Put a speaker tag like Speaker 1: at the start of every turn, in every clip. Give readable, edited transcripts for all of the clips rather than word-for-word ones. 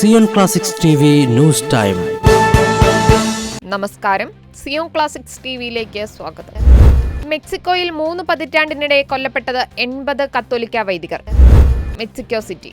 Speaker 1: Zion classics TV news time.
Speaker 2: നമസ്കാരം, Zion classics ടിവിയിലേക്ക് സ്വാഗതം. മെക്സിക്കോയിൽ 3 പതിറ്റാണ്ടിനിടെ കൊല്ലപ്പെട്ടത് 80 കത്തോലിക്ക വൈദികർ. Mexico city.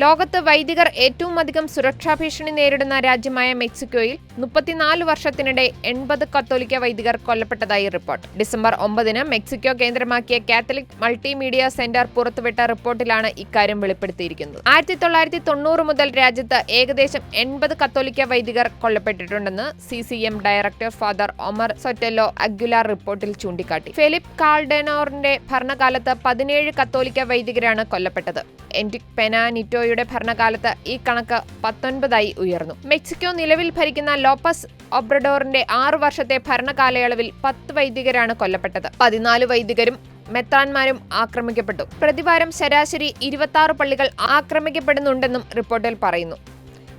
Speaker 2: ലോകത്ത് വൈദികർ ഏറ്റവും അധികം സുരക്ഷാ ഭീഷണി നേരിടുന്ന രാജ്യമായ മെക്സിക്കോയിൽ 34 വർഷത്തിനിടെ 80 കത്തോലിക്ക വൈദികർ കൊല്ലപ്പെട്ടതായി റിപ്പോർട്ട്. ഡിസംബർ 9 മെക്സിക്കോ കേന്ദ്രമാക്കിയ കാത്തലിക് മൾട്ടിമീഡിയ സെന്റർ പുറത്തുവിട്ട റിപ്പോർട്ടിലാണ് ഇക്കാര്യം വെളിപ്പെടുത്തിയിരിക്കുന്നത്. 1990 മുതൽ രാജ്യത്ത് ഏകദേശം 80 കത്തോലിക്ക വൈദികർ കൊല്ലപ്പെട്ടിട്ടുണ്ടെന്ന് CCM ഡയറക്ടർ ഫാദർ ഒമർ സൊറ്റെല്ലോ അഗ്യുലാർ റിപ്പോർട്ടിൽ ചൂണ്ടിക്കാട്ടി. ഫെലിപ്പ് കാൽഡെനോറിന്റെ ഭരണകാലത്ത് 17 കത്തോലിക്ക വൈദികരാണ് കൊല്ലപ്പെട്ടത്. എൻറിക് പെനാ നിറ്റോയുടെ ഭരണകാലത്ത് ഈ കണക്ക് 19 ഉയർന്നു. മെക്സിക്കോ നിലവിൽ ഭരിക്കുന്ന ലോപ്പസ് ഒബ്രഡോറിന്റെ 6 വർഷത്തെ ഭരണകാലയളവിൽ 10 വൈദികരാണ് കൊല്ലപ്പെട്ടത്. 14 വൈദികരും മെത്രാന്മാരും ആക്രമിക്കപ്പെട്ടു. പ്രതിവാരം ശരാശരി 26 പള്ളികൾ ആക്രമിക്കപ്പെടുന്നുണ്ടെന്നും റിപ്പോർട്ടിൽ പറയുന്നു.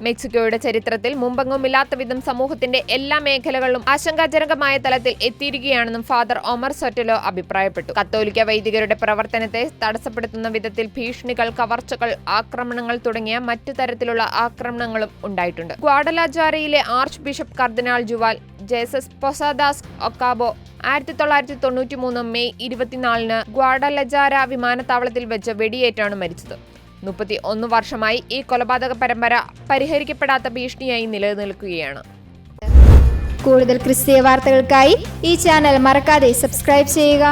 Speaker 2: മെക്സിക്കോയുടെ ചരിത്രത്തിൽ മുമ്പെങ്ങുമില്ലാത്ത വിധം സമൂഹത്തിന്റെ എല്ലാ മേഖലകളിലും ആശങ്കാജനകമായ തലത്തിൽ എത്തിയിരിക്കുകയാണെന്നും ഫാദർ ഒമർ സൊറ്റെല്ലോ അഭിപ്രായപ്പെട്ടു. കത്തോലിക്ക വൈദികരുടെ പ്രവർത്തനത്തെ തടസ്സപ്പെടുത്തുന്ന വിധത്തിൽ ഭീഷണികൾ, കവർച്ചകൾ, ആക്രമണങ്ങൾ തുടങ്ങിയ മറ്റു തരത്തിലുള്ള ആക്രമണങ്ങളും ഉണ്ടായിട്ടുണ്ട്. ഗ്വാഡലജാരയിലെ ആർച്ച് ബിഷപ്പ് കർദിനാൾ ജുവാൽ ജേസസ് പൊസാദാസ് ഒക്കാബോ 1993 മെയ് 24 ഗ്വാഡലജാര വിമാനത്താവളത്തിൽ വെച്ച് വെടിയേറ്റാണ് മരിച്ചത്. 31 വർഷമായി ഈ കൊലപാതക പരമ്പര പരിഹരിക്കപ്പെടാത്ത ഭീഷണിയായി നിലനിൽക്കുകയാണ്.
Speaker 3: കൂടുതൽ ക്രിസ്തീയ വാർത്തകൾക്കായി ഈ ചാനൽ മറക്കാതെ സബ്സ്ക്രൈബ് ചെയ്യുക.